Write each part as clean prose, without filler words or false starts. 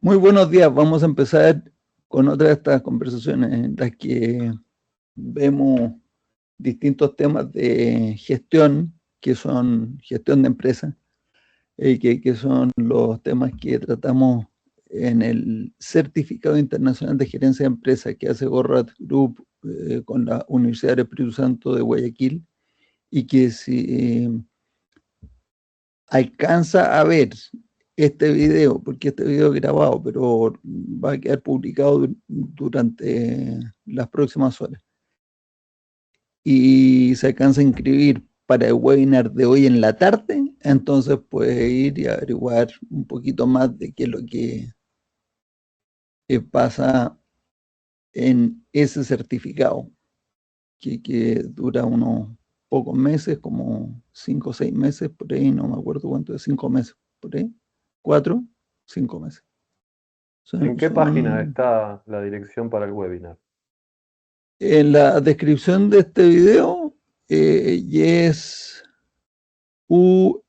Muy buenos días. Vamos a empezar con otra de estas conversaciones en las que vemos distintos temas de gestión, que son gestión de empresas, que son los temas que tratamos en el Certificado Internacional de Gerencia de Empresas que hace Gorrat Group con la Universidad del Espíritu Santo de Guayaquil, y que si alcanza a ver este video, porque este video es grabado, pero va a quedar publicado durante las próximas horas, y se alcanza a inscribir para el webinar de hoy en la tarde, entonces puede ir y averiguar un poquito más de qué es lo que pasa en ese certificado, que dura unos pocos meses, como 5 o 6 meses, por ahí, no me acuerdo cuánto es, 5 meses, por ahí, 4, 5 meses. ¿En qué página está la dirección para el webinar? En la descripción de este video, y es uees.com.es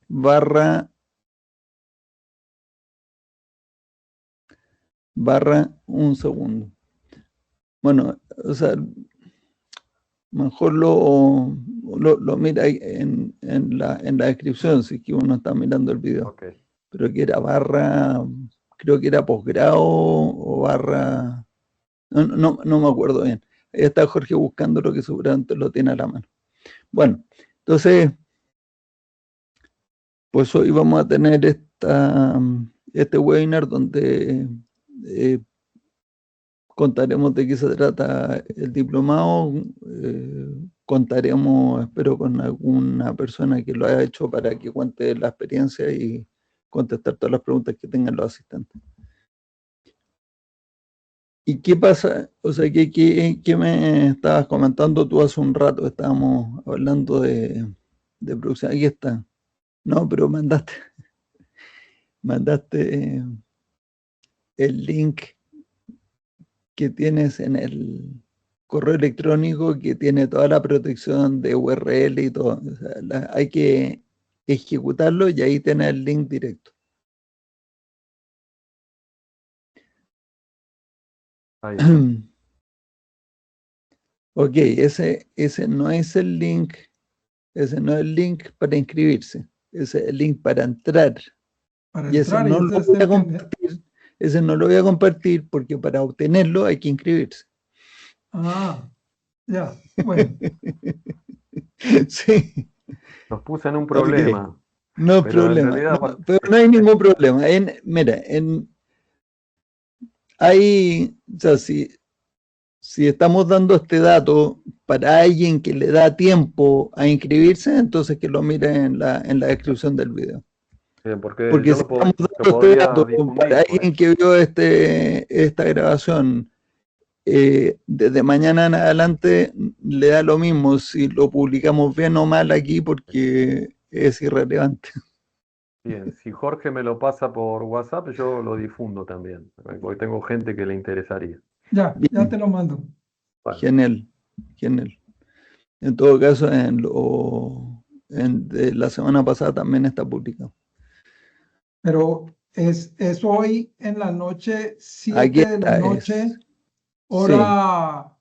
barra un segundo. Bueno, o sea, mejor lo mira en la descripción, si es que uno está mirando el video. Okay. Pero que era barra, creo que era posgrado o barra, no me acuerdo bien. Ahí está Jorge buscando lo que seguramente lo tiene a la mano. Bueno, entonces, pues hoy vamos a tener este webinar donde contaremos de qué se trata el diplomado, contaremos, espero, con alguna persona que lo haya hecho para que cuente la experiencia y contestar todas las preguntas que tengan los asistentes. ¿Y qué pasa? O sea, ¿qué me estabas comentando tú hace un rato? Estábamos hablando de producción. Aquí está. No, pero mandaste el link que tienes en el correo electrónico, que tiene toda la protección de URL y todo. O sea, hay que ejecutarlo y ahí tenés el link directo. Ahí está. Ok, ese no es el link, ese no es el link para inscribirse, ese es el link para entrar. Para Y ese entrar y no lo este es voy a el que... compartir, ese no lo voy a compartir porque para obtenerlo hay que inscribirse. Ah, ya, bueno. Sí, Nos puse en un ok, problema, no hay pero en problema, realidad pero no hay ningún problema. Mira, o sea, si estamos dando este dato para alguien que le da tiempo a inscribirse, entonces que lo mire en la descripción del video. bien, porque Porque yo si estamos lo dando este podría dato para difundir, por alguien ejemplo. que vio esta grabación, desde mañana en adelante le da lo mismo si lo publicamos bien o mal aquí, porque es irrelevante. Bien, si Jorge me lo pasa por WhatsApp, yo lo difundo también, porque tengo gente que le interesaría. Ya te Bien, lo mando. Bueno, genial, genial. En todo caso, de la semana pasada también está publicado. Pero es hoy en la noche, Aquí 7 de la está, noche, sí, hora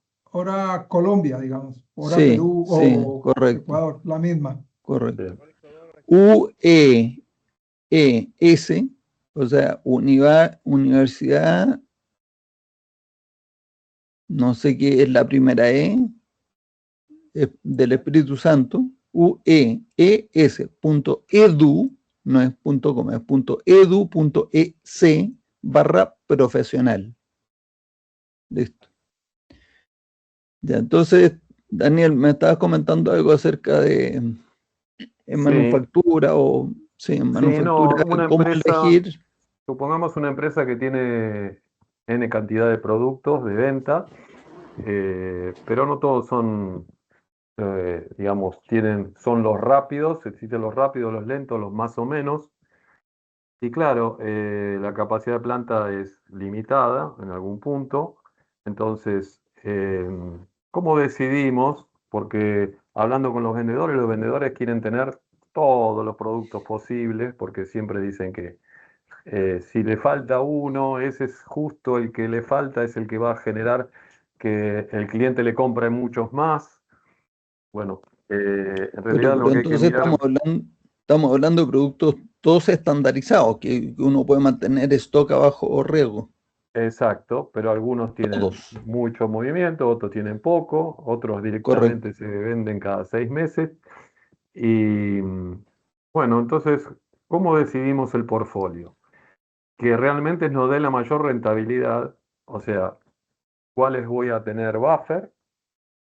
Colombia, digamos, hora sí, Perú sí, o correcto, Ecuador, la misma. correcto. bien. UES, o sea, Universidad, no sé qué es la primera del Espíritu Santo, uees.edu, no es .com, es .edu.ec barra profesional. Listo. Ya, entonces, Daniel, me estabas comentando algo acerca de Sí, manufactura o, sí, en sí, no, manufactura, una cómo empresa, elegir. supongamos una empresa que tiene N cantidad de productos de venta, pero no todos son, digamos, son los rápidos, existen los rápidos, los lentos, los más o menos. Y claro, la capacidad de planta es limitada en algún punto. Entonces, ¿cómo decidimos? Porque hablando con los vendedores quieren tener todos los productos posibles, porque siempre dicen que si le falta uno, ese es justo el que le falta, es el que va a generar que el cliente le compre muchos más. Bueno, en realidad Pero lo que hay que entonces mirar, estamos hablando de productos todos estandarizados, que uno puede mantener stock a bajo riesgo. exacto, pero algunos tienen Todos, mucho movimiento, otros tienen poco, otros correcto. directamente se venden cada 6 meses. Y bueno, entonces, ¿cómo decidimos el portfolio? Que realmente nos dé la mayor rentabilidad, o sea, cuáles voy a tener buffer,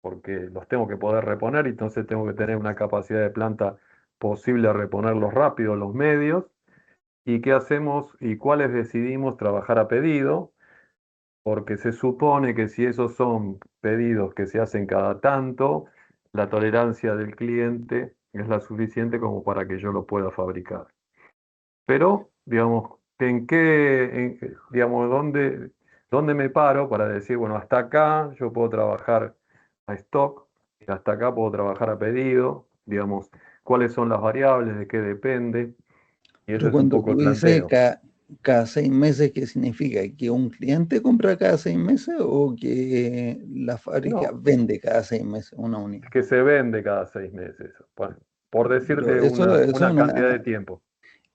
porque los tengo que poder reponer, y entonces tengo que tener una capacidad de planta posible de reponerlos rápido, los medios, y qué hacemos y cuáles decidimos trabajar a pedido, porque se supone que si esos son pedidos que se hacen cada tanto, la tolerancia del cliente es la suficiente como para que yo lo pueda fabricar. Pero, digamos, digamos, dónde me paro para decir, bueno, hasta acá yo puedo trabajar a stock, y hasta acá puedo trabajar a pedido, digamos, cuáles son las variables, de qué depende, y ese Pero es un cuando poco el tú dices planteo. cada 6 meses, ¿qué significa? ¿Que un cliente compra cada 6 meses o que la fábrica No, vende cada 6 meses una unidad? es que se vende cada 6 meses, por Pero decirte eso una cantidad de tiempo.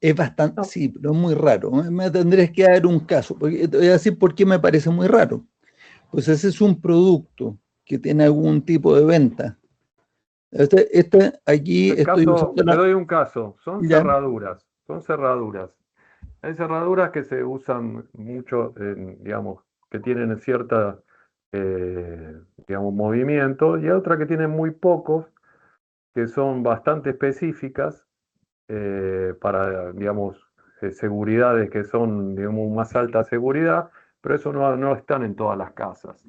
es bastante, No, sí, pero es muy raro. Me tendrías que dar un caso, porque te voy a decir por qué me parece muy raro. Pues ese es un producto que tiene algún tipo de venta. Aquí el estoy caso, usando te la... doy un caso, son Ya, cerraduras, son cerraduras. Hay cerraduras que se usan mucho, digamos, que tienen cierta, digamos, movimiento, y hay otras que tienen muy pocos, que son bastante específicas para, digamos, seguridades que son, digamos, más alta seguridad, pero eso no están en todas las casas.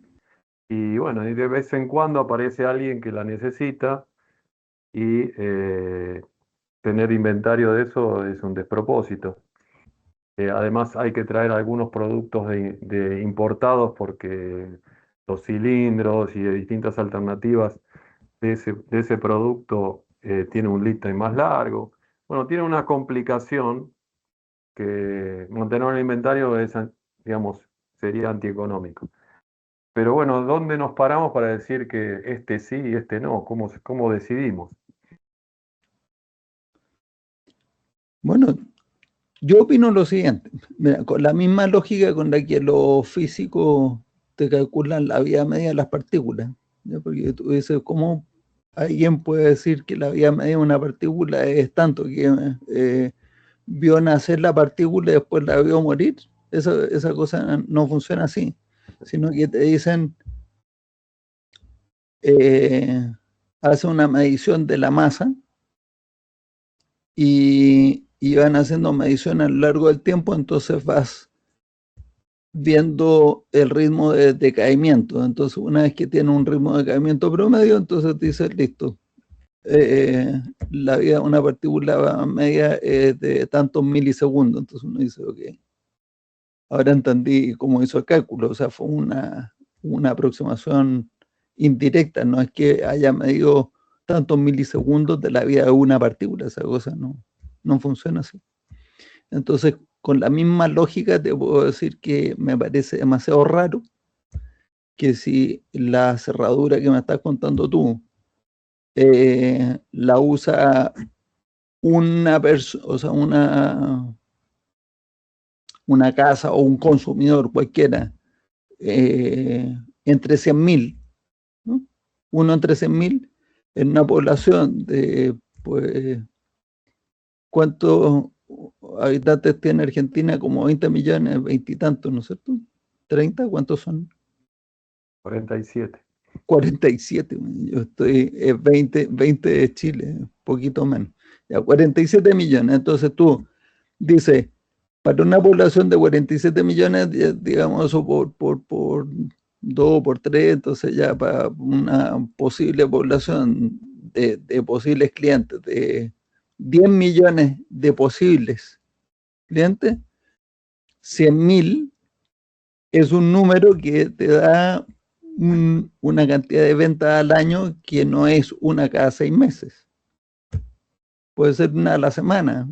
Y bueno, y de vez en cuando aparece alguien que la necesita, y tener inventario de eso es un despropósito. Además hay que traer algunos productos de importados, porque los cilindros y de distintas alternativas de ese producto tienen un lead time más largo. Bueno, tiene una complicación que mantener el inventario es, digamos, sería antieconómico. Pero bueno, ¿dónde nos paramos para decir que este sí y este no? ¿Cómo decidimos? bueno, yo opino lo siguiente. Mira, con la misma lógica con la que los físicos te calculan la vida media de las partículas. ¿Ya? Porque tú dices, ¿cómo alguien puede decir que la vida media de una partícula es tanto que vio nacer la partícula y después la vio morir? Esa cosa no funciona así, sino que te dicen, eh, hace una medición de la masa y van haciendo mediciones a lo largo del tiempo, entonces vas viendo el ritmo de decaimiento. Entonces, una vez que tiene un ritmo de decaimiento promedio, entonces dices, listo, la vida de una partícula media es de tantos milisegundos. Entonces uno dice, ok, ahora entendí cómo hizo el cálculo. O sea, fue una aproximación indirecta, no es que haya medido tantos milisegundos de la vida de una partícula, esa cosa no funciona así. Entonces, con la misma lógica te puedo decir que me parece demasiado raro que si la cerradura que me estás contando tú la usa una persona, o sea, una casa o un consumidor cualquiera, entre 100.000, ¿no? Uno entre 100.000 en una población de, pues, ¿cuántos habitantes tiene Argentina? Como 20 millones, 20 y tantos, ¿no es cierto? ¿30? ¿Cuántos son? 47. 47. Yo estoy 20 de Chile, poquito menos. Ya, 47 millones. Entonces tú dices, para una población de 47 millones, digamos eso por 2 por 3, entonces ya para una posible población de posibles clientes, de 10 millones de posibles clientes, 100.000 es un número que te da una cantidad de ventas al año que no es una cada 6 meses. puede ser una a la semana.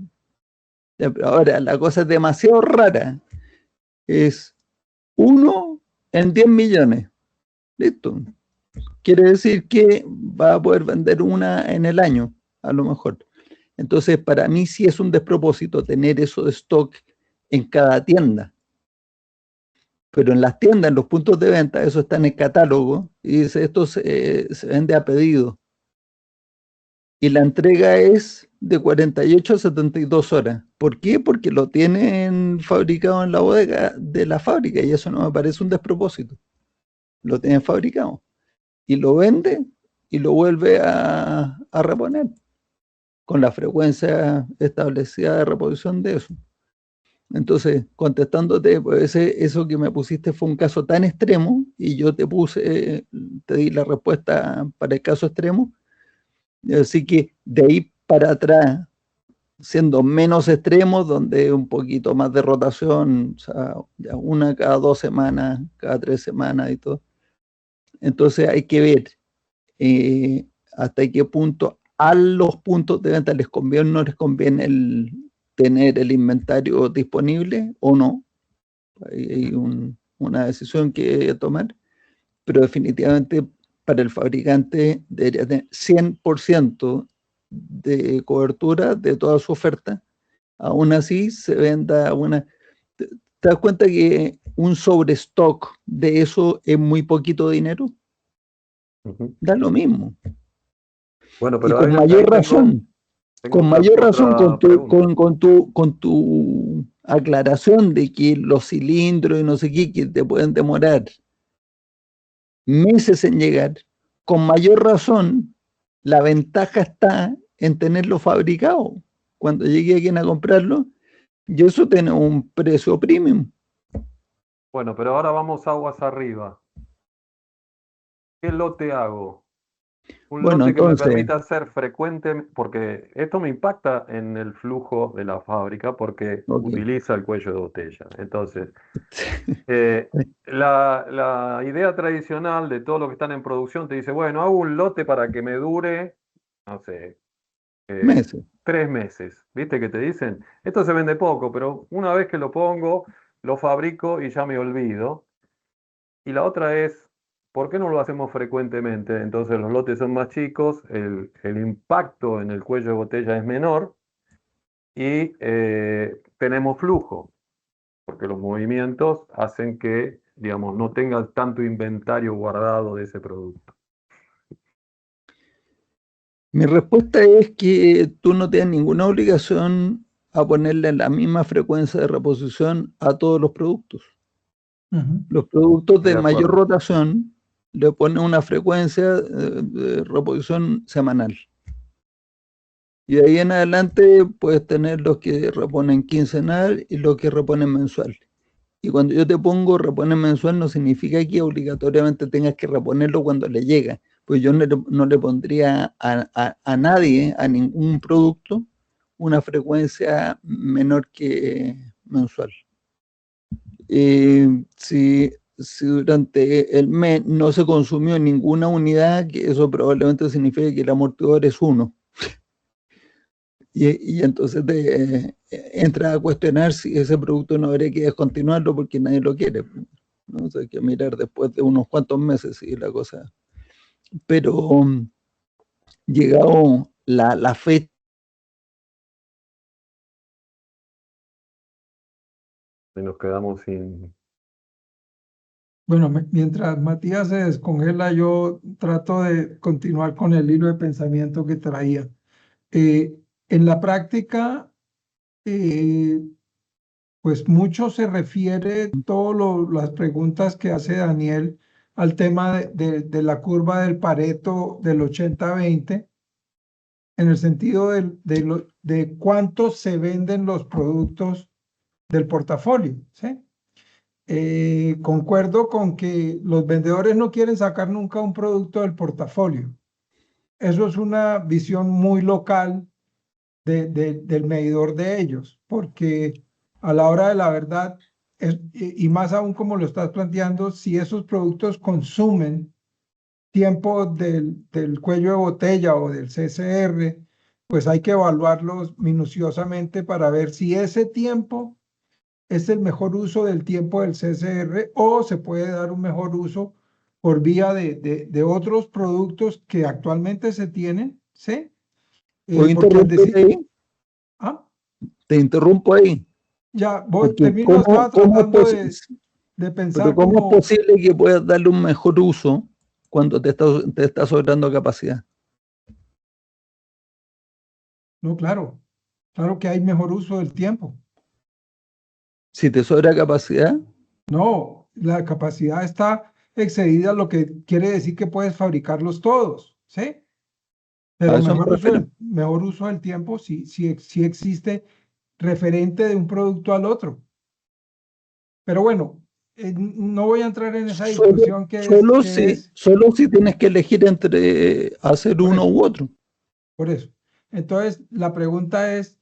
Ahora, la cosa es demasiado rara. Es 1 en 10 millones. Listo. Quiere decir que va a poder vender una en el año, a lo mejor. Entonces, para mí sí es un despropósito tener eso de stock en cada tienda. Pero en las tiendas, en los puntos de venta, eso está en el catálogo y dice, esto se vende a pedido. Y la entrega es de 48 a 72 horas. ¿Por qué? Porque lo tienen fabricado en la bodega de la fábrica y eso no me parece un despropósito. Lo tienen fabricado y lo vende y lo vuelve a reponer con la frecuencia establecida de reposición de eso. Entonces, contestándote, pues eso que me pusiste fue un caso tan extremo y yo te di la respuesta para el caso extremo. Así que de ahí para atrás, siendo menos extremos, donde un poquito más de rotación, o sea, ya una cada 2 semanas, cada 3 semanas y todo. Entonces hay que ver hasta qué punto a los puntos de venta les conviene o no les conviene tener el inventario disponible o no. Hay una decisión que tomar, pero definitivamente para el fabricante debería tener 100% de cobertura de toda su oferta. Aún así se venda una... ¿Te das cuenta que un sobrestock de eso es muy poquito dinero? Da lo mismo. Bueno, Y pero con ahí mayor tengo razón, con otra, mayor razón, otra pregunta. con tu aclaración de que los cilindros y no sé qué, que te pueden demorar meses en llegar, con mayor razón, la ventaja está en tenerlo fabricado. Cuando llegue alguien a comprarlo, y eso tiene un precio premium. Bueno, pero ahora vamos aguas arriba. ¿Qué lote hago? Un Bueno, lote que me entonces, permita ser frecuente, porque esto me impacta en el flujo de la fábrica porque ok. utiliza el cuello de botella. Entonces, la idea tradicional de todos los que están en producción te dice, bueno, hago un lote para que me dure, no sé, eh, Meses. 3 meses. ¿Viste que te dicen? Esto se vende poco, pero una vez que lo pongo, lo fabrico y ya me olvido. Y la otra es, ¿por qué no lo hacemos frecuentemente? Entonces los lotes son más chicos, el impacto en el cuello de botella es menor y tenemos flujo, porque los movimientos hacen que, digamos, no tengas tanto inventario guardado de ese producto. Mi respuesta es que tú no tienes ninguna obligación a ponerle la misma frecuencia de reposición a todos los productos. Los productos Estoy de de mayor acuerdo. rotación le ponen una frecuencia de reposición semanal. Y de ahí en adelante puedes tener los que reponen quincenal y los que reponen mensual. Y cuando yo te pongo reponer mensual no significa que obligatoriamente tengas que reponerlo cuando le llega. Pues yo no le pondría a nadie, a ningún producto, una frecuencia menor que mensual. Si durante el mes no se consumió ninguna unidad, que eso probablemente significa que el amortiguador es 1. Y entonces entra a cuestionar si ese producto no habría que descontinuarlo porque nadie lo quiere, ¿no? O sea, hay que mirar después de unos cuantos meses y la cosa. Pero llegado la fecha, Y nos quedamos sin... Bueno, mientras Matías se descongela, yo trato de continuar con el hilo de pensamiento que traía. Eh, en la práctica, eh, pues mucho se refiere, todas las preguntas que hace Daniel al tema de la curva del Pareto del 80-20, en el sentido de cuánto se venden los productos del portafolio, ¿sí? Concuerdo con que los vendedores no quieren sacar nunca un producto del portafolio. Eso es una visión muy local del medidor de ellos, porque a la hora de la verdad, y más aún como lo estás planteando, si esos productos consumen tiempo del cuello de botella o del CCR, pues hay que evaluarlos minuciosamente para ver si ese tiempo es el mejor uso del tiempo del CCR o se puede dar un mejor uso por vía de otros productos que actualmente se tienen, ¿sí? ¿Puedo Porque al interrumpir decir, ahí? ah, Te interrumpo ahí, ya, porque termino, estaba ¿cómo es tratando posible? de Pero pensar ¿cómo es como, posible que puedas darle un mejor uso cuando te está sobrando capacidad? no, claro, claro que hay mejor uso del tiempo. Si te sobra capacidad, No, la capacidad está excedida, lo que quiere decir que puedes fabricarlos todos, ¿sí? a Pero eso me refiero. mejor uso del tiempo sí existe referente de un producto al otro. Pero bueno, no voy a entrar en esa Solo, discusión que es solo si tienes que elegir entre hacer por uno eso, u otro. por eso. Entonces, la pregunta es,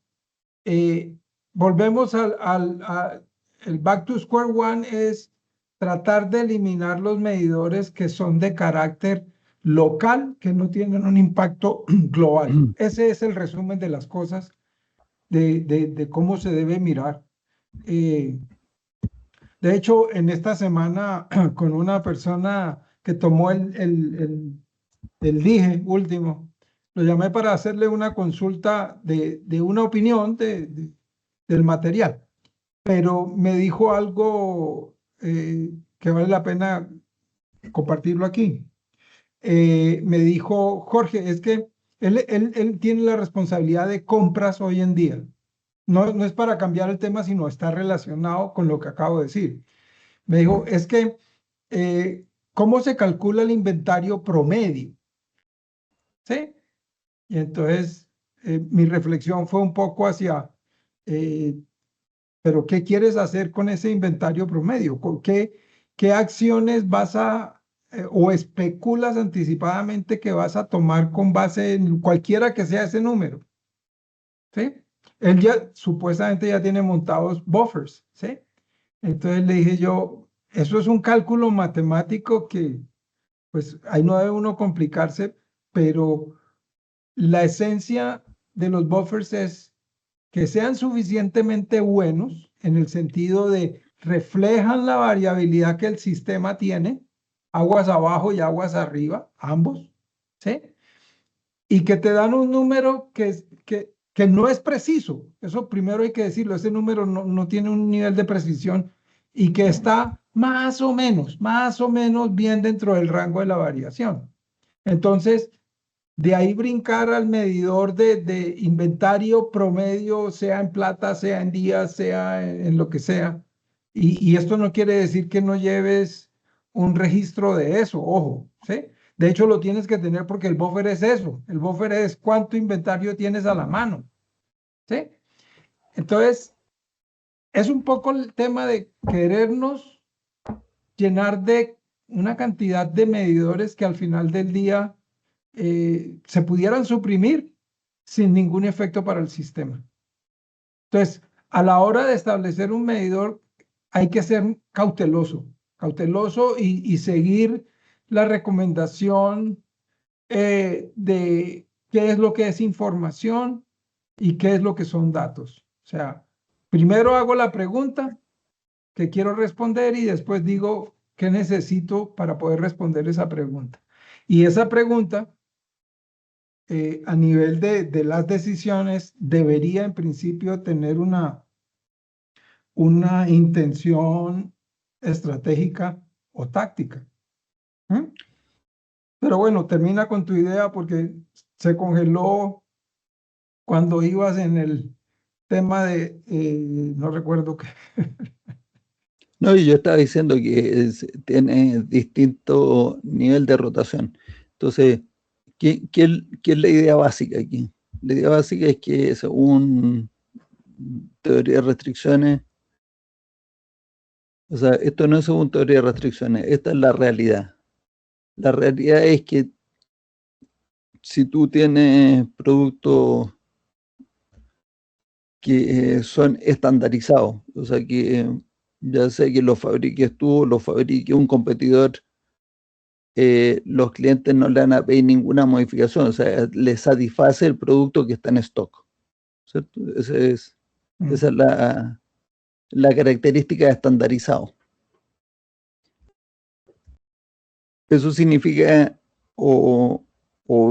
eh, volvemos el back to square one es tratar de eliminar los medidores que son de carácter local, que no tienen un impacto global. Ese es el resumen de las cosas, de cómo se debe mirar. Eh, de hecho, en esta semana, con una persona que tomó el DIGE último, lo llamé para hacerle una consulta de una opinión del material, pero me dijo algo que vale la pena compartirlo aquí. Me dijo, Jorge, es que él tiene la responsabilidad de compras hoy en día. No es para cambiar el tema, sino está relacionado con lo que acabo de decir. Me dijo, es que, ¿cómo se calcula el inventario promedio? ¿Sí? Y entonces mi reflexión fue un poco hacia, eh, pero ¿qué quieres hacer con ese inventario promedio? ¿Qué acciones vas o especulas anticipadamente que vas a tomar con base en cualquiera que sea ese número? ¿Sí? Él ya supuestamente ya tiene montados buffers, ¿sí? Entonces le dije yo, eso es un cálculo matemático que, pues ahí no debe uno complicarse, pero la esencia de los buffers es que sean suficientemente buenos en el sentido de reflejan la variabilidad que el sistema tiene, aguas abajo y aguas arriba, ambos, ¿sí? Y que te dan un número que no es preciso. Eso primero hay que decirlo, ese número no tiene un nivel de precisión y que está más o menos bien dentro del rango de la variación. Entonces, de ahí brincar al medidor de inventario promedio, sea en plata, sea en días, sea en lo que sea. Y esto no quiere decir que no lleves un registro de eso, ojo, ¿sí? De hecho, lo tienes que tener porque el buffer es eso. El buffer es cuánto inventario tienes a la mano, ¿sí? Entonces, es un poco el tema de querernos llenar de una cantidad de medidores que al final del día se pudieran suprimir sin ningún efecto para el sistema. Entonces, a la hora de establecer un medidor, hay que ser cauteloso y seguir la recomendación de qué es lo que es información y qué es lo que son datos. O sea, primero hago la pregunta que quiero responder y después digo qué necesito para poder responder esa pregunta. Y esa pregunta a nivel de las decisiones, debería en principio tener una intención estratégica o táctica. ¿Mm? Pero bueno, termina con tu idea porque se congeló cuando ibas en el tema no recuerdo qué. No, y yo estaba diciendo que tiene distinto nivel de rotación. Entonces, ¿qué es la idea básica aquí? La idea básica es que según teoría de restricciones, o sea, esto no es según teoría de restricciones, esta es la realidad. La realidad es que si tú tienes productos que son estandarizados, o sea, que ya sea que los fabriques tú o los fabrique un competidor los clientes no le van a pedir ninguna modificación, o sea, les satisface el producto que está en stock, ¿cierto? Esa es la característica de estandarizado. Eso significa o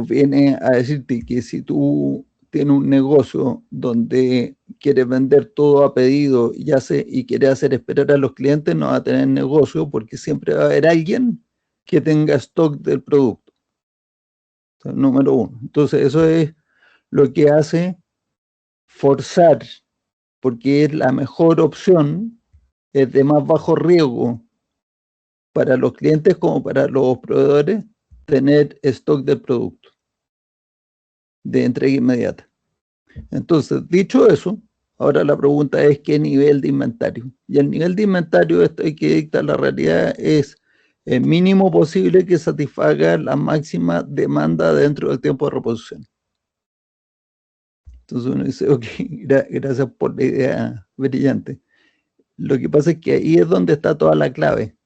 viene a decirte que si tú tienes un negocio donde quieres vender todo a pedido y quieres hacer esperar a los clientes, no va a tener negocio porque siempre va a haber alguien que tenga stock del producto. Entonces, número uno. Entonces eso es lo que hace forzar, porque es la mejor opción, es de más bajo riesgo para los clientes como para los proveedores, tener stock del producto de entrega inmediata. Entonces, dicho eso, ahora la pregunta es ¿qué nivel de inventario? Y el nivel de inventario que dicta la realidad es el mínimo posible que satisfaga la máxima demanda dentro del tiempo de reposición. Entonces uno dice, ok, gracias por la idea brillante. Lo que pasa es que ahí es donde está toda la clave.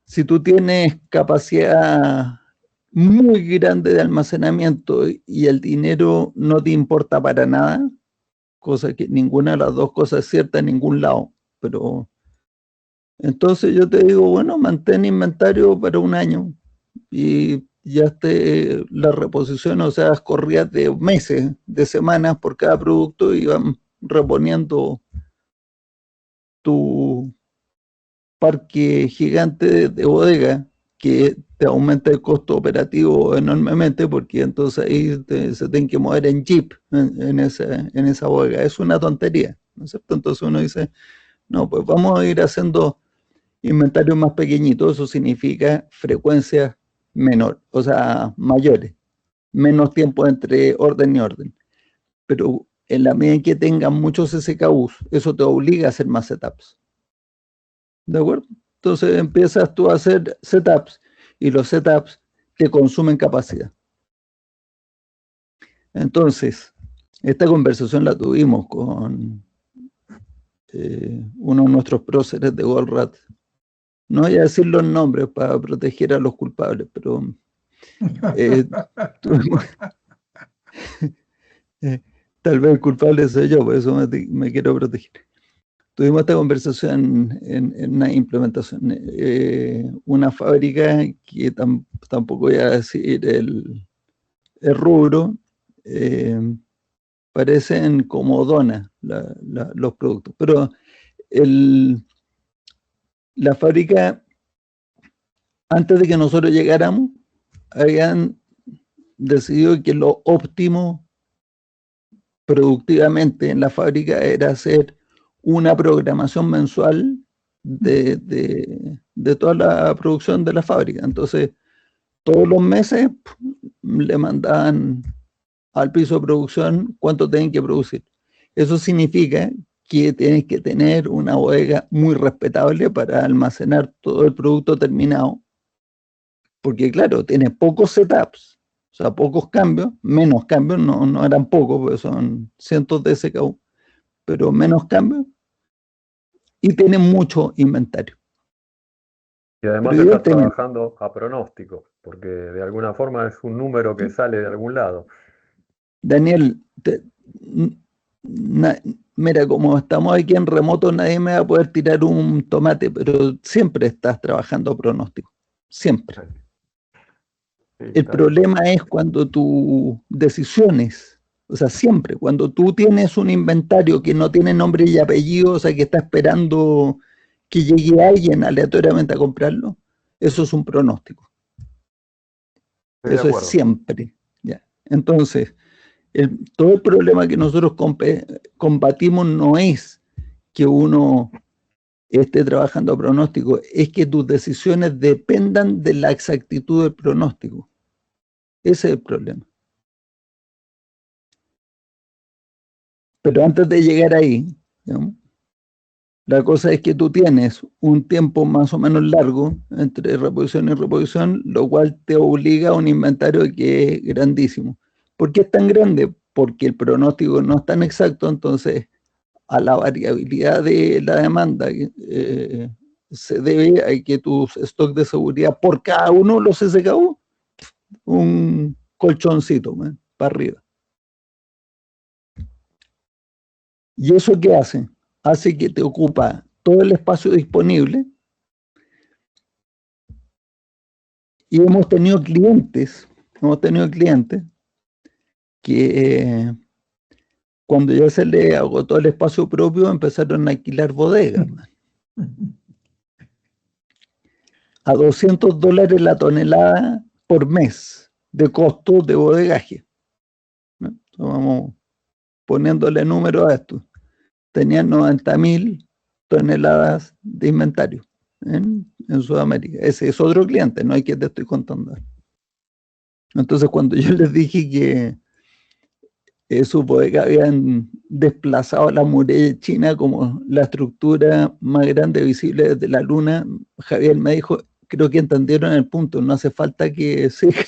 Si tú tienes capacidad muy grande de almacenamiento y el dinero no te importa para nada, cosa que ninguna de las dos cosas es cierta en ningún lado, pero entonces yo te digo, bueno, mantén inventario para un año y ya esté la reposición, o sea, corrías de meses, de semanas por cada producto y van reponiendo tu parque gigante de bodega que te aumenta el costo operativo enormemente porque entonces ahí se tienen que mover en jeep en esa bodega. Es una tontería, ¿no es cierto? Entonces uno dice, no, pues vamos a ir haciendo inventarios más pequeñitos, eso significa frecuencias menor, o sea, mayores, menos tiempo entre orden y orden. Pero en la medida en que tengan muchos SKUs, eso te obliga a hacer más setups. ¿De acuerdo? Entonces empiezas tú a hacer setups y los setups te consumen capacidad. Entonces, esta conversación la tuvimos con uno de nuestros próceres de Goldratt. No voy a decir los nombres para proteger a los culpables, pero tuvimos, tal vez el culpable soy yo, por eso me quiero proteger. Tuvimos esta conversación en una implementación, una fábrica que tampoco voy a decir el rubro, parecen como donas los productos, pero la fábrica, antes de que nosotros llegáramos, habían decidido que lo óptimo productivamente en la fábrica era hacer una programación mensual de toda la producción de la fábrica. Entonces, todos los meses le mandaban al piso de producción cuánto tienen que producir. Eso significa que tienes que tener una bodega muy respetable para almacenar todo el producto terminado, porque claro, tienes pocos setups, o sea, pocos cambios, menos cambios, no eran pocos, porque son cientos de SKU, pero menos cambios, y tienen mucho inventario. Y además estás trabajando a pronóstico, porque de alguna forma es un número que sale de algún lado. Daniel, mira, como estamos aquí en remoto, nadie me va a poder tirar un tomate, pero siempre estás trabajando a pronóstico, siempre. Sí, el problema es cuando tus decisiones, o sea, siempre, cuando tú tienes un inventario que no tiene nombre y apellido, o sea, que está esperando que llegue alguien aleatoriamente a comprarlo, eso es un pronóstico. Eso es siempre. ¿Ya? Entonces, todo el problema que nosotros combatimos no es que uno esté trabajando a pronóstico, es que tus decisiones dependan de la exactitud del pronóstico. Ese es el problema. Pero antes de llegar ahí, ¿no? La cosa es que tú tienes un tiempo más o menos largo entre reposición y reposición, lo cual te obliga a un inventario que es grandísimo. ¿Por qué es tan grande? Porque el pronóstico no es tan exacto, entonces a la variabilidad de la demanda se debe a que tus stocks de seguridad por cada uno de los SKU, un colchoncito para arriba. ¿Y eso qué hace? Hace que te ocupa todo el espacio disponible. Y hemos tenido clientes que cuando ya se le agotó el espacio propio empezaron a alquilar bodegas. A $200 la tonelada por mes de costo de bodegaje, ¿no? Vamos poniéndole número a esto. Tenían 90.000 toneladas de inventario en Sudamérica. Ese es otro cliente, no hay que te estoy contando. Entonces, cuando yo les dije que sus bodegas habían desplazado la muralla china como la estructura más grande visible desde la luna, Javier me dijo, creo que entendieron el punto, no hace falta que siga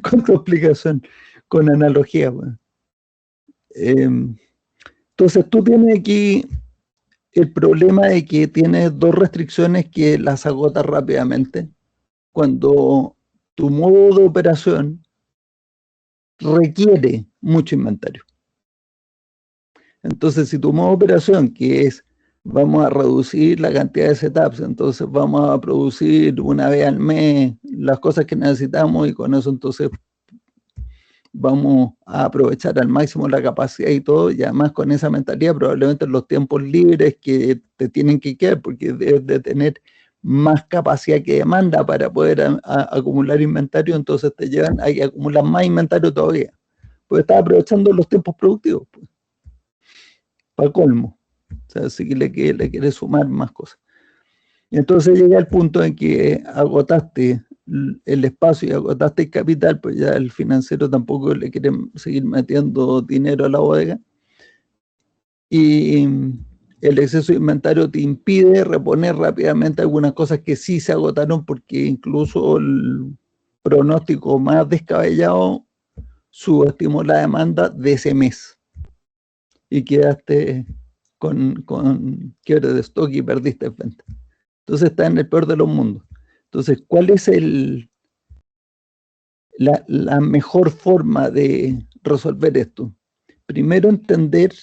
con tu explicación, con analogía. Bueno. Entonces tú tienes aquí el problema de que tienes dos restricciones que las agotas rápidamente. Cuando tu modo de operación requiere mucho inventario. Entonces, si tu modo de operación, que es, vamos a reducir la cantidad de setups, entonces vamos a producir una vez al mes las cosas que necesitamos y con eso entonces vamos a aprovechar al máximo la capacidad y todo, y además con esa mentalidad probablemente los tiempos libres que te tienen que quedar, porque debes de tener más capacidad que demanda para poder acumular inventario, entonces te llevan a acumular más inventario todavía, pues estás aprovechando los tiempos productivos, pues, para colmo, o sea, si le quieres sumar más cosas. Y entonces llega el punto en que agotaste el espacio y agotaste el capital, pues ya el financiero tampoco le quiere seguir metiendo dinero a la bodega, y el exceso de inventario te impide reponer rápidamente algunas cosas que sí se agotaron, porque incluso el pronóstico más descabellado subestimó la demanda de ese mes y quedaste con quiebre de stock y perdiste venta. Entonces está en el peor de los mundos. Entonces, ¿cuál es la mejor forma de resolver esto? Primero, entender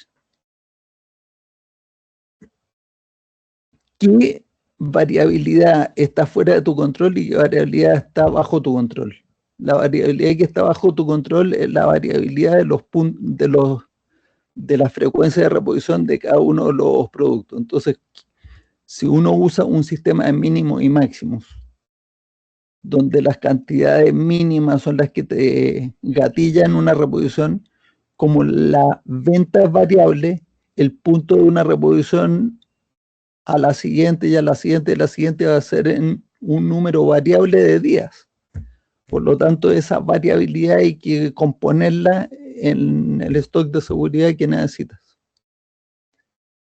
qué variabilidad está fuera de tu control y qué variabilidad está bajo tu control. La variabilidad que está bajo tu control es la variabilidad de la frecuencia de reposición de cada uno de los productos. Entonces, si uno usa un sistema de mínimos y máximos, donde las cantidades mínimas son las que te gatillan una reposición, como la venta es variable, el punto de una reposición a la siguiente y a la siguiente y a la siguiente va a ser en un número variable de días. Por lo tanto, esa variabilidad hay que componerla en el stock de seguridad que necesitas.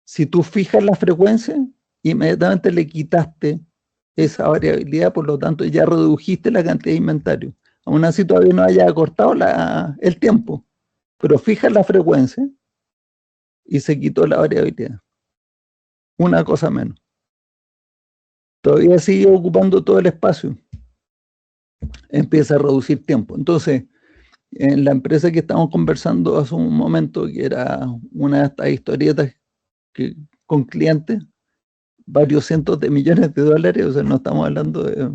Si tú fijas la frecuencia, inmediatamente le quitaste esa variabilidad, por lo tanto ya redujiste la cantidad de inventario. Aún así todavía no haya acortado el tiempo, pero fijas la frecuencia y se quitó la variabilidad. Una cosa menos. Todavía sigue ocupando todo el espacio. Empieza a reducir tiempo. Entonces, en la empresa que estamos conversando hace un momento, que era una de estas historietas con clientes, varios cientos de millones de dólares, o sea, no estamos hablando de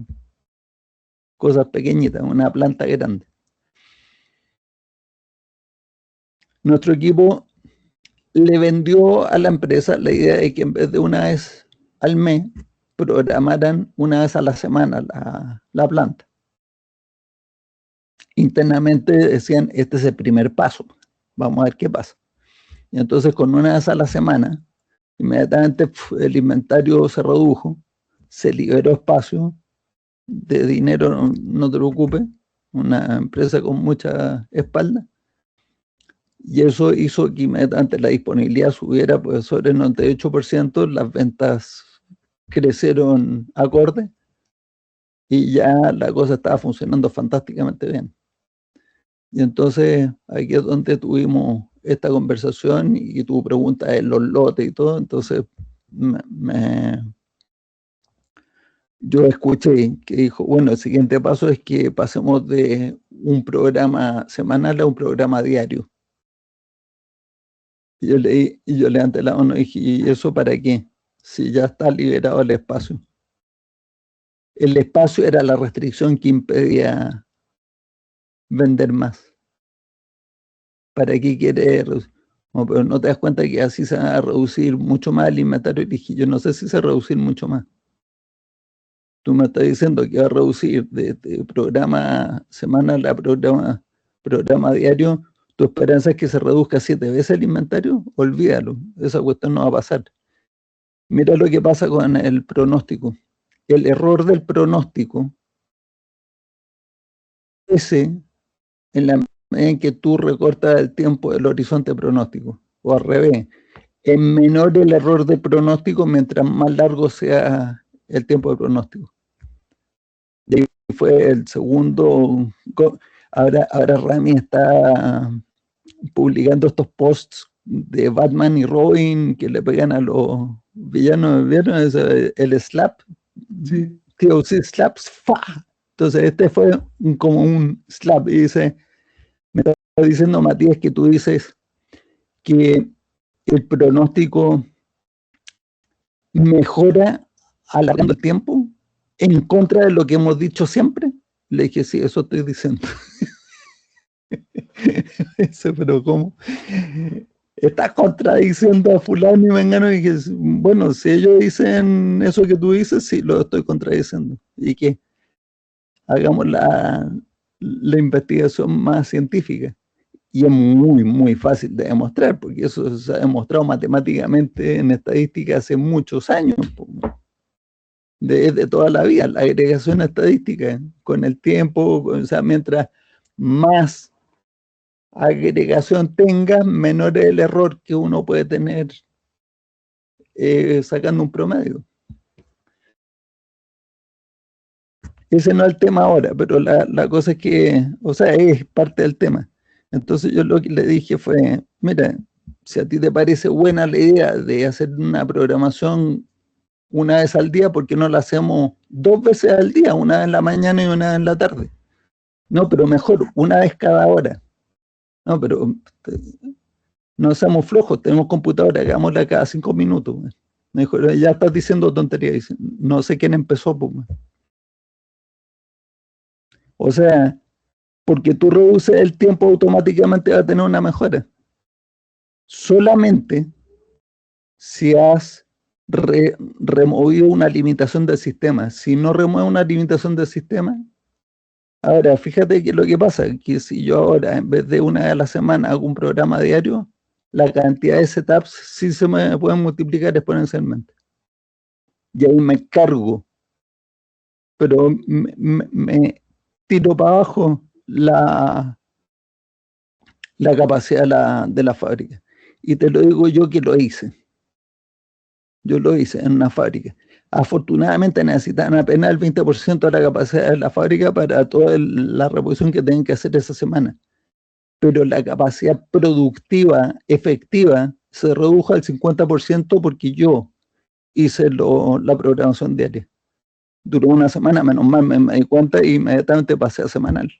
cosas pequeñitas, una planta grande. Nuestro equipo le vendió a la empresa la idea de que en vez de una vez al mes, programaran una vez a la semana la planta. Internamente decían, este es el primer paso, vamos a ver qué pasa. Y entonces con una vez a la semana, inmediatamente el inventario se redujo, se liberó espacio de dinero, no te preocupes, una empresa con mucha espalda, y eso hizo que inmediatamente la disponibilidad subiera pues, sobre el 98%, las ventas crecieron acorde, y ya la cosa estaba funcionando fantásticamente bien. Y entonces aquí es donde tuvimos esta conversación y tu pregunta es los lotes y todo, entonces me yo escuché que dijo, bueno, el siguiente paso es que pasemos de un programa semanal a un programa diario. Y yo levanté la mano y dije, ¿y eso para qué? Si ya está liberado el espacio. El espacio era la restricción que impedía vender más. ¿Para qué quiere reducir? No, pero no te das cuenta que así se va a reducir mucho más el inventario. Y dije, yo no sé si se va a reducir mucho más. Tú me estás diciendo que va a reducir de programa semanal a programa diario. ¿Tu esperanza es que se reduzca 7 veces el inventario? Olvídalo, esa cuestión no va a pasar. Mira lo que pasa con el pronóstico. El error del pronóstico, ese, en la medida en que tú recortas el tiempo del horizonte pronóstico, o al revés, es menor el error de pronóstico mientras más largo sea el tiempo de pronóstico. Y ahí fue el segundo. Ahora Rami está publicando estos posts de Batman y Robin que le pegan a los villanos, ¿vieron? El slap. Sí. Tío, sí, slaps, fa. Entonces este fue como un slap y dice, me está diciendo Matías que tú dices que el pronóstico mejora alargando el tiempo en contra de lo que hemos dicho siempre. Le dije, sí, eso estoy diciendo. Pero ¿cómo? Estás contradiciendo a fulano y mengano. Y que, bueno, si ellos dicen eso que tú dices, sí, lo estoy contradiciendo. Y que hagamos la investigación más científica. Y es muy, muy fácil de demostrar, porque eso se ha demostrado matemáticamente en estadística hace muchos años, de toda la vida, la agregación estadística, con el tiempo, o sea, mientras más agregación tenga, menor es el error que uno puede tener sacando un promedio. Ese no es el tema ahora, pero la cosa es que, o sea, es parte del tema. Entonces yo lo que le dije fue, mira, si a ti te parece buena la idea de hacer una programación una vez al día, ¿por qué no la hacemos 2 veces al día? Una vez en la mañana y una vez en la tarde. No, pero mejor, una vez cada hora. No, pero no seamos flojos, tenemos computadora, hagámosla cada 5 minutos. Me dijo, ya estás diciendo tonterías. No sé quién empezó. Pues. O sea, porque tú reduces el tiempo, automáticamente va a tener una mejora. Solamente si has removido una limitación del sistema. Si no remueves una limitación del sistema, ahora fíjate que lo que pasa es que si yo ahora, en vez de una vez a la semana, hago un programa diario, la cantidad de setups sí se me pueden multiplicar exponencialmente. Y ahí me cargo, pero me tiro para abajo la capacidad de la fábrica. Y te lo digo yo que lo hice. Yo lo hice en una fábrica. Afortunadamente necesitan apenas el 20% de la capacidad de la fábrica para toda la reposición que tienen que hacer esa semana. Pero la capacidad productiva, efectiva, se redujo al 50% porque yo hice la programación diaria. Duró una semana, menos mal me di cuenta y inmediatamente pasé a semanal.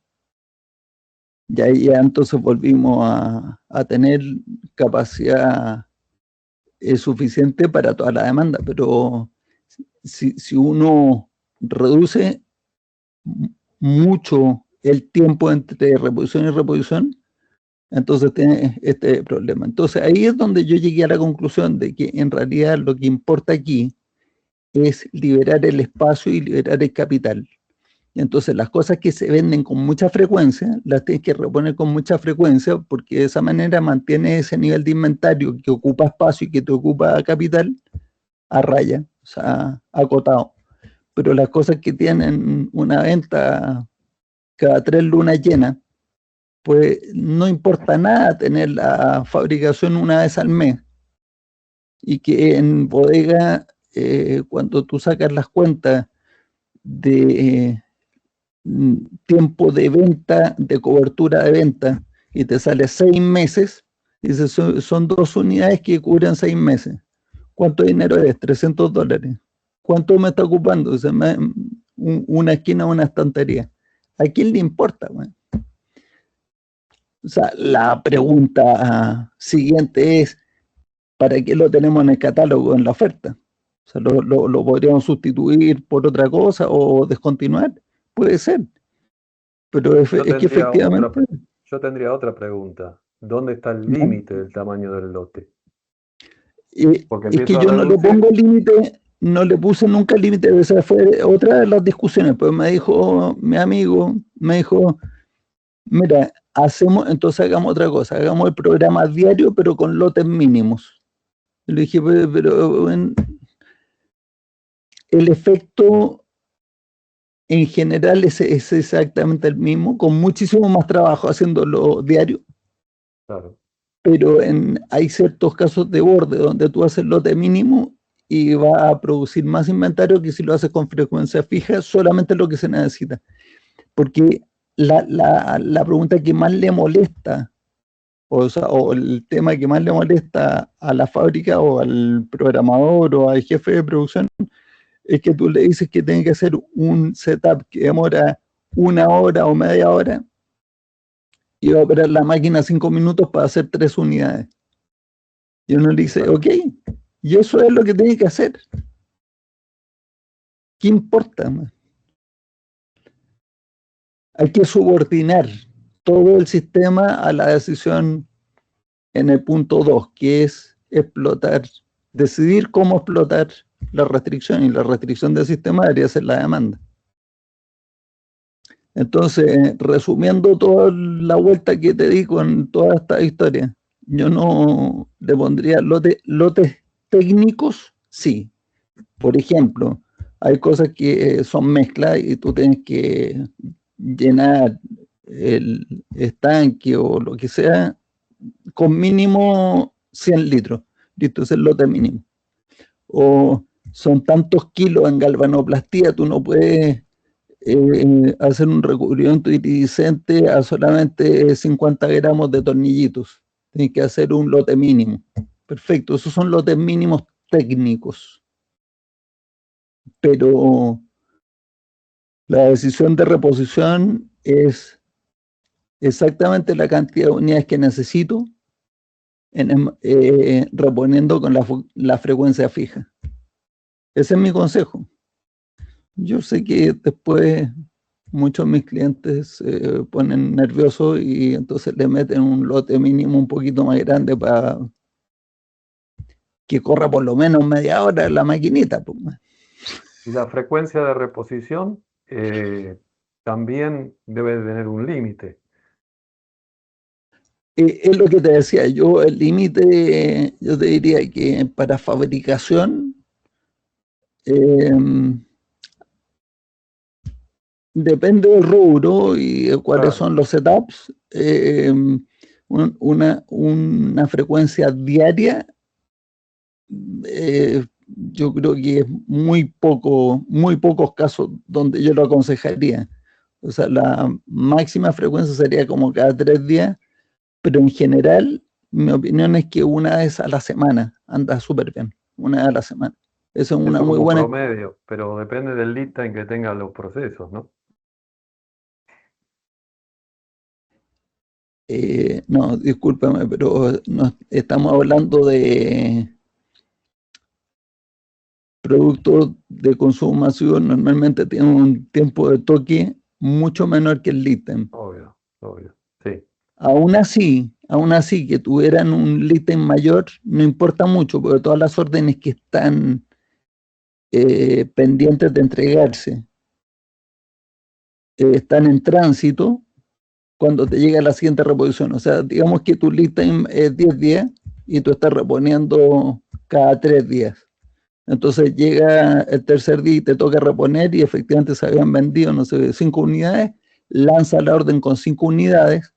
Y ahí ya entonces volvimos a tener capacidad suficiente para toda la demanda, pero si uno reduce mucho el tiempo entre reposición y reposición, entonces tiene este problema. Entonces ahí es donde yo llegué a la conclusión de que en realidad lo que importa aquí es liberar el espacio y liberar el capital. Entonces las cosas que se venden con mucha frecuencia, las tienes que reponer con mucha frecuencia, porque de esa manera mantiene ese nivel de inventario que ocupa espacio y que te ocupa capital a raya, o sea, acotado. Pero las cosas que tienen una venta cada 3 lunas llenas, pues no importa nada tener la fabricación una vez al mes, y que en bodega, cuando tú sacas las cuentas de tiempo de venta, de cobertura de venta, y te sale 6 meses, dices, son 2 unidades que cubren 6 meses. ¿Cuánto dinero es? $300. ¿cuánto me está ocupando? O sea, una esquina, una estantería. ¿A quién le importa, güey? O sea, la pregunta siguiente es, ¿para qué lo tenemos en el catálogo, en la oferta? O sea, ¿lo podríamos sustituir por otra cosa o descontinuar? Puede ser, pero es que efectivamente... Yo tendría otra pregunta. ¿Dónde está el ¿no? límite del tamaño del lote? Porque Es que empiezo a yo no le reducir. pongo límite, no le puse nunca límite. Esa fue otra de las discusiones. Pues me dijo mi amigo, me dijo, mira, entonces hagamos otra cosa, hagamos el programa diario, pero con lotes mínimos. Le dije, pero el efecto en general es exactamente el mismo, con muchísimo más trabajo haciéndolo diario. Claro. Pero hay ciertos casos de borde donde tú haces lote mínimo y va a producir más inventario que si lo haces con frecuencia fija, solamente lo que se necesita. Porque la pregunta que más le molesta, o el tema que más le molesta a la fábrica o al programador o al jefe de producción, es que tú le dices que tiene que hacer un setup que demora 1 hora o media hora y va a operar la máquina 5 minutos para hacer 3 unidades. Y uno le dice, ok, y eso es lo que tiene que hacer. ¿Qué importa, man? Hay que subordinar todo el sistema a la decisión en el punto 2, que es decidir cómo explotar la restricción, y la restricción del sistema debería ser la demanda. Entonces, resumiendo toda la vuelta que te di con toda esta historia, yo no le pondría lotes técnicos, sí. Por ejemplo, hay cosas que son mezclas y tú tienes que llenar el estanque o lo que sea con mínimo 100 litros. Listo, ese es el lote mínimo. O son tantos kilos en galvanoplastía, tú no puedes hacer un recubrimiento iridiscente a solamente 50 gramos de tornillitos. Tienes que hacer un lote mínimo. Perfecto, esos son lotes mínimos técnicos. Pero la decisión de reposición es exactamente la cantidad de unidades que necesito reponiendo con la frecuencia fija. Ese es mi consejo. Yo sé que después muchos de mis clientes se ponen nerviosos y entonces le meten un lote mínimo un poquito más grande para que corra por lo menos media hora la maquinita. Pues. Y la frecuencia de reposición también debe tener un límite. Es lo que te decía, yo el límite, yo te diría que para fabricación depende del rubro y de cuáles son los setups, una frecuencia diaria, yo creo que es muy pocos casos donde yo lo aconsejaría. O sea, la máxima frecuencia sería como cada 3 días, pero en general, mi opinión es que una vez a la semana anda súper bien, una vez a la semana. Eso es una Eso muy como buena... promedio, pero depende del lead time que tengan los procesos, ¿no? no, discúlpame, pero estamos hablando de productos de consumo masivo, normalmente tienen un tiempo de toque mucho menor que el lead time. Obvio, obvio, sí. Aún así, que tuvieran un lead time mayor, no importa mucho, porque todas las órdenes que están pendientes de entregarse están en tránsito cuando te llega la siguiente reposición. O sea, digamos que tu lead time es 10 días y tú estás reponiendo cada 3 días. Entonces llega el tercer día y te toca reponer y efectivamente se habían vendido, no sé, 5 unidades, lanza la orden con 5 unidades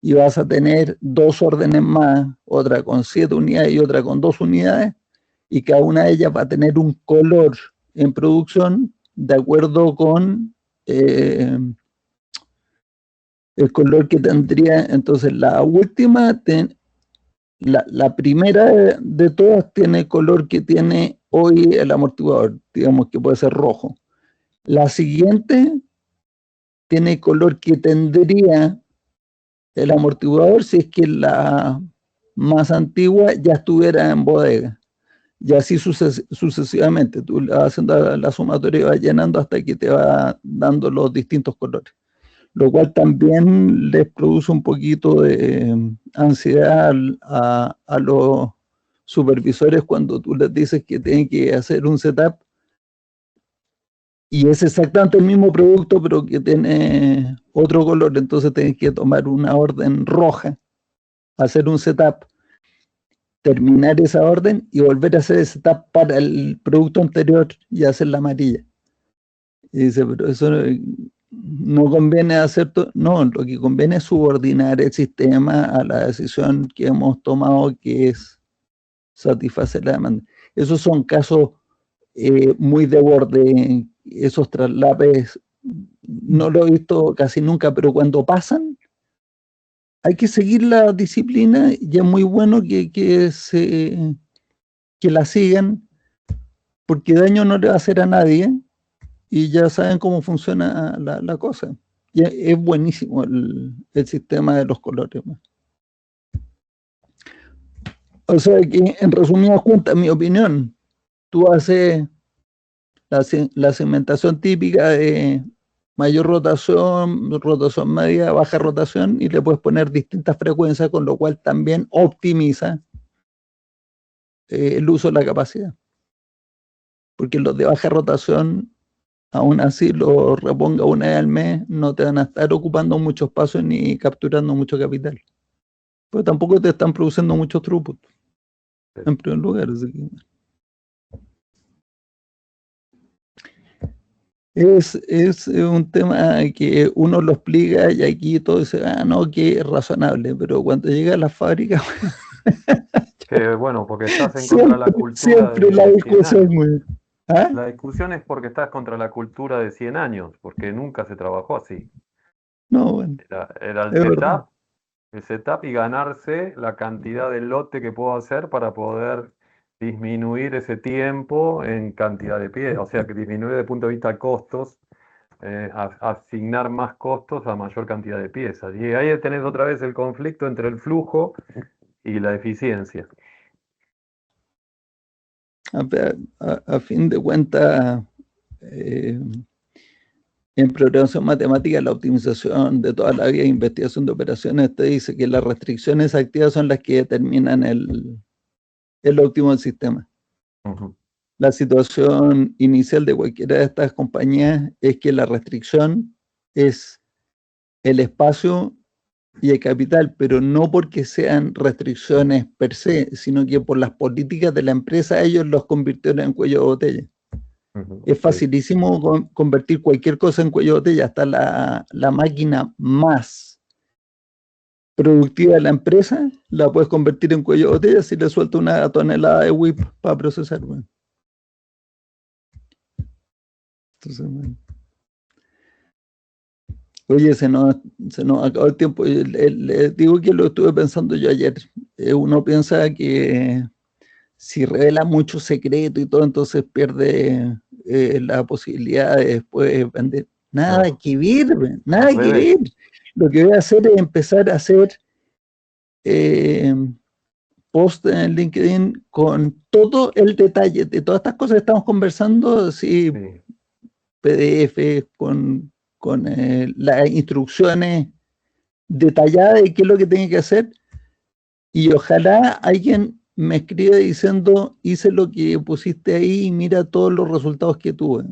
y vas a tener 2 órdenes más, otra con 7 unidades y otra con 2 unidades, y cada una de ellas va a tener un color en producción de acuerdo con el color que tendría. Entonces la última La primera de todas tiene el color que tiene hoy el amortiguador, digamos que puede ser rojo. La siguiente tiene el color que tendría el amortiguador si es que la más antigua ya estuviera en bodega. Y así sucesivamente. Tú vas haciendo la sumatoria y vas llenando hasta que te va dando los distintos colores. Lo cual también les produce un poquito de ansiedad a los supervisores cuando tú les dices que tienen que hacer un setup y es exactamente el mismo producto pero que tiene otro color, entonces tienes que tomar una orden roja, hacer un setup, terminar esa orden y volver a hacer el setup para el producto anterior y hacer la amarilla. Y dice, pero eso no conviene hacer, no, lo que conviene es subordinar el sistema a la decisión que hemos tomado, que es satisfacer la demanda. Esos son casos muy de borde, esos traslapes, no lo he visto casi nunca, pero cuando pasan, hay que seguir la disciplina y es muy bueno que la sigan, porque daño no le va a hacer a nadie y ya saben cómo funciona la cosa. Y es buenísimo el sistema de los colores. O sea que, en resumidas cuentas, mi opinión, tú haces la segmentación típica de mayor rotación, rotación media, baja rotación, y le puedes poner distintas frecuencias, con lo cual también optimiza el uso de la capacidad. Porque los de baja rotación, aún así lo reponga una vez al mes, no te van a estar ocupando mucho espacio ni capturando mucho capital. Pero tampoco te están produciendo mucho throughput, en primer lugar. Así que es un tema que uno lo explica y aquí todo dice, no, que es razonable, pero cuando llega a la fábrica, Que bueno, porque estás en contra de la cultura siempre la de 100 discusión, años. güey. ¿Ah? La discusión es porque estás contra la cultura de 100 años, porque nunca se trabajó así. No, bueno, Era es verdad. el setup y ganarse la cantidad de lote que puedo hacer para poder disminuir ese tiempo en cantidad de pies, o sea, que disminuir desde el punto de vista de costos, asignar más costos a mayor cantidad de piezas. Y ahí tenés otra vez el conflicto entre el flujo y la eficiencia. A fin de cuentas, en programación matemática, la optimización de toda la vida, investigación de operaciones, te dice que las restricciones activas son las que determinan el óptimo del sistema. Ujú. La situación inicial de cualquiera de estas compañías es que la restricción es el espacio y el capital, pero no porque sean restricciones per se, sino que por las políticas de la empresa ellos los convirtieron en cuello de botella. Es Sí. facilísimo convertir cualquier cosa en cuello de botella, hasta la máquina más productiva de la empresa la puedes convertir en cuello de botella si le suelta una tonelada de whip para procesar. Bueno. Entonces, bueno. Oye, se nos acabó el tiempo. Les digo que lo estuve pensando yo ayer. Uno piensa que si revela mucho secreto y todo, entonces pierde la posibilidad de después vender. Nada No, que ver, man, al nada que revés. ver. Lo que voy a hacer es empezar a hacer eh, post en LinkedIn con todo el detalle de todas estas cosas que estamos conversando, así Sí. PDF, con las instrucciones detalladas de qué es lo que tiene que hacer, y ojalá alguien me escriba diciendo, hice lo que pusiste ahí y mira todos los resultados que tuve.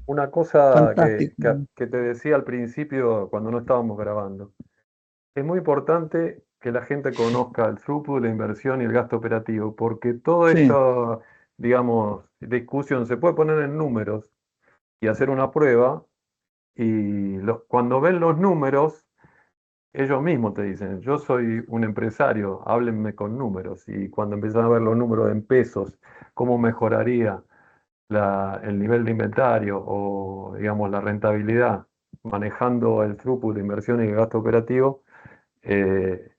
Una cosa Fantástico. que te decía al principio cuando no estábamos grabando. Es muy importante que la gente conozca el throughput, la inversión y el gasto operativo, porque toda Sí, esta, digamos, discusión se puede poner en números y hacer una prueba, y cuando ven los números, ellos mismos te dicen, yo soy un empresario, háblenme con números, y cuando empiezan a ver los números en pesos, cómo mejoraría el nivel de inventario o, digamos, la rentabilidad manejando el throughput de inversión y el gasto operativo, eh,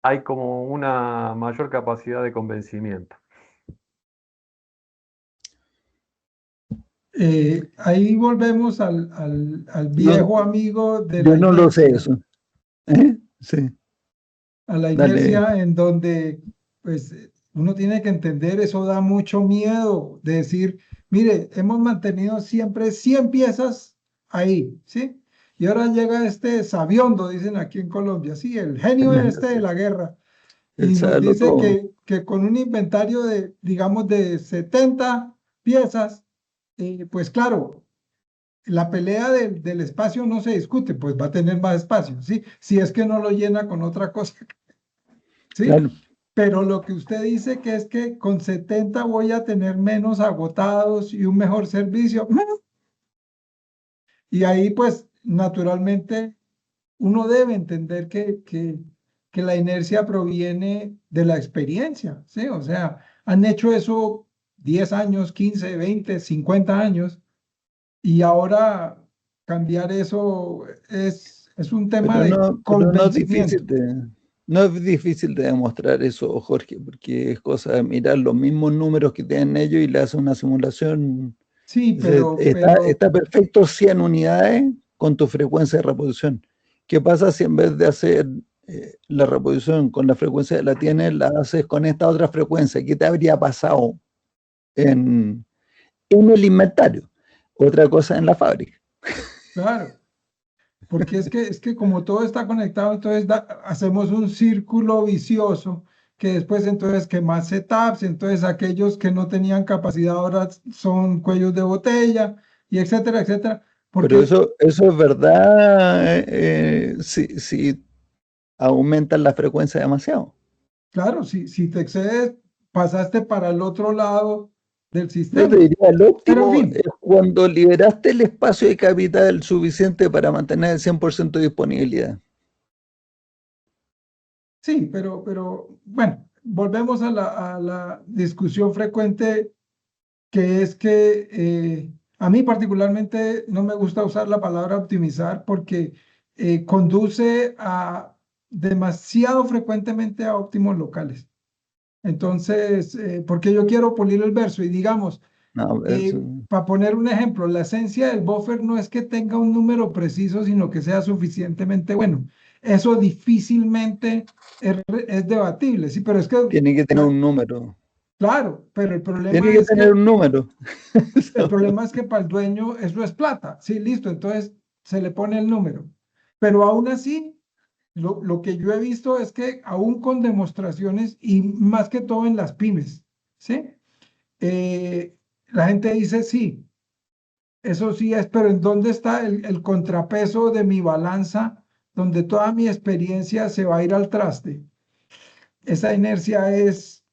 hay como una mayor capacidad de convencimiento. Ahí volvemos al Yo, viejo amigo de yo la no lo sé inercia, eso. ¿Eh? Sí, a la dale. inercia en donde pues uno tiene que entender, eso da mucho miedo de decir, mire, hemos mantenido siempre 100 piezas ahí, ¿sí? Y ahora llega este sabiondo, dicen aquí en Colombia, sí, el genio este de la guerra, Él y nos sabe dice todo. que con un inventario de, digamos, de 70 piezas, pues claro, la pelea del espacio no se discute, pues va a tener más espacio, ¿sí? Si es que no lo llena con otra cosa, ¿sí? Claro, Pero lo que usted dice que es que con 70 voy a tener menos agotados y un mejor servicio. Y ahí pues naturalmente uno debe entender que la inercia proviene de la experiencia, ¿sí? O sea, han hecho eso 10 años, 15, 20, 50 años y ahora cambiar eso es un tema de pero convencimiento. no es difícil de demostrar eso, Jorge, porque es cosa de mirar los mismos números que tienen ellos y le hace una simulación. Sí, Dice, está perfecto 100 unidades con tu frecuencia de reposición. ¿Qué pasa si en vez de hacer la reposición con la frecuencia que la tienes, la haces con esta otra frecuencia? ¿Qué te habría pasado en, en el inventario? Otra cosa en la fábrica. claro. Porque es que como todo está conectado, entonces hacemos un círculo vicioso que después entonces que más setups, entonces aquellos que no tenían capacidad ahora son cuellos de botella y etcétera, etcétera. Pero Porque eso es verdad si aumentan la frecuencia demasiado. claro, si te excedes, pasaste para el otro lado del Yo te sistema. diría, el Pero en óptimo es fin, cuando liberaste el espacio de capital suficiente para mantener el 100% de disponibilidad. sí, pero bueno, volvemos a la discusión frecuente que es que a mí particularmente no me gusta usar la palabra optimizar porque conduce a demasiado frecuentemente a óptimos locales. Entonces, porque yo quiero pulir el verso y digamos, No, para poner un ejemplo, la esencia del buffer no es que tenga un número preciso, sino que sea suficientemente bueno. Eso difícilmente es debatible, sí, pero es que, tiene que tener un número. claro, pero Tiene que tener un número. el problema es que para el dueño eso es plata. Sí, listo, entonces se le pone el número. Pero aún así, lo que yo he visto es que aún con demostraciones y más que todo en las pymes, ¿sí? Eh, la gente dice, sí, eso sí es, pero ¿en dónde está el contrapeso de mi balanza donde toda mi experiencia se va a ir al traste? Esa inercia es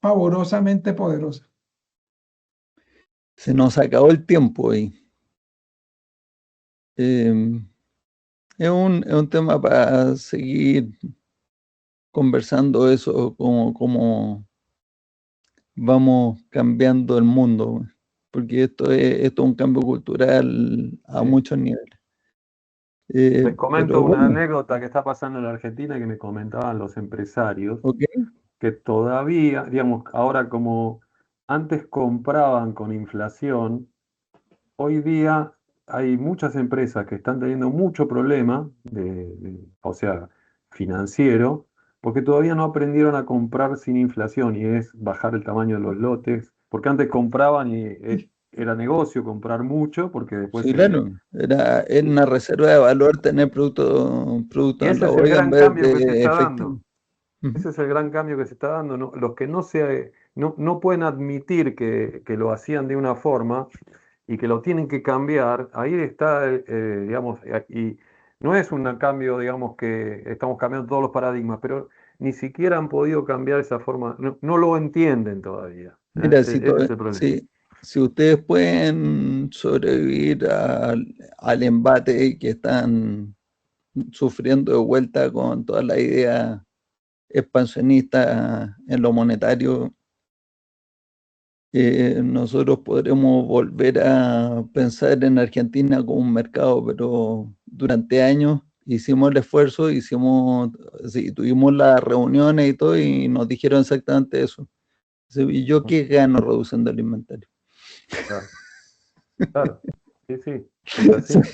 pavorosamente poderosa. Se nos acabó el tiempo ahí. Eh, es un tema para seguir conversando eso, como vamos cambiando el mundo, porque esto es un cambio cultural a Sí. muchos niveles. Les comento Pero una bueno, anécdota que está pasando en la Argentina que me comentaban los empresarios, ok. que todavía, digamos, ahora como antes compraban con inflación, hoy día hay muchas empresas que están teniendo mucho problema, o sea, financiero, porque todavía no aprendieron a comprar sin inflación y es bajar el tamaño de los lotes, porque antes compraban y era negocio comprar mucho, porque después Sí, claro, era una reserva de valor tener y producto en ese la es el bodega en gran vez cambio que se de está efectivo. dando. Ujú. Ese es el gran cambio que se está dando, ¿no? Los que no pueden admitir que lo hacían de una forma y que lo tienen que cambiar, ahí está, digamos, y no es un cambio, digamos, que estamos cambiando todos los paradigmas, pero ni siquiera han podido cambiar esa forma, no lo entienden todavía, ¿eh? Mira, Ese es el problema. si ustedes pueden sobrevivir al embate que están sufriendo de vuelta con toda la idea expansionista en lo monetario, nosotros podremos volver a pensar en Argentina como un mercado, pero durante años hicimos el esfuerzo, sí, tuvimos las reuniones y todo, y nos dijeron exactamente eso. ¿Y yo qué gano reduciendo el inventario? Claro, claro. Sí, sí, es así.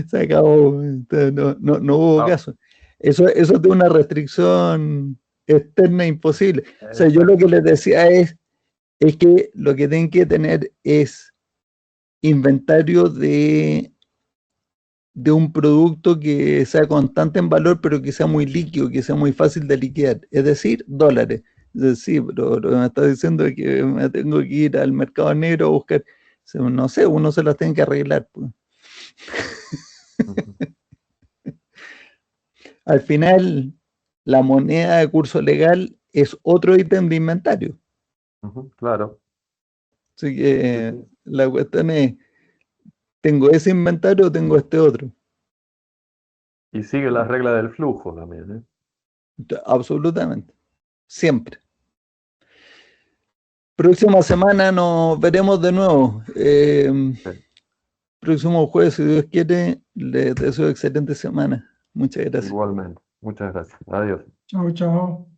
Se acabó, no hubo Ah, caso. Eso es de una restricción externa imposible. O sea, yo lo que exacto. les decía es que lo que tienen que tener es inventario de un producto que sea constante en valor, pero que sea muy líquido, que sea muy fácil de liquidar, es decir, dólares. Es decir, pero lo que me está diciendo es que me tengo que ir al mercado negro a buscar, no sé, uno se las tiene que arreglar, pues. Ujú, Al final, la moneda de curso legal es otro ítem de inventario. ujú, claro. Así Sí, que sí. la cuestión es, ¿tengo ese inventario o tengo este otro? Y sigue la regla del flujo también, ¿eh? Absolutamente, siempre. Próxima semana nos veremos de nuevo. Sí. Próximo jueves, si Dios quiere, les deseo excelente semana. Muchas gracias. Igualmente. Muchas gracias. Adiós. Chao, chao.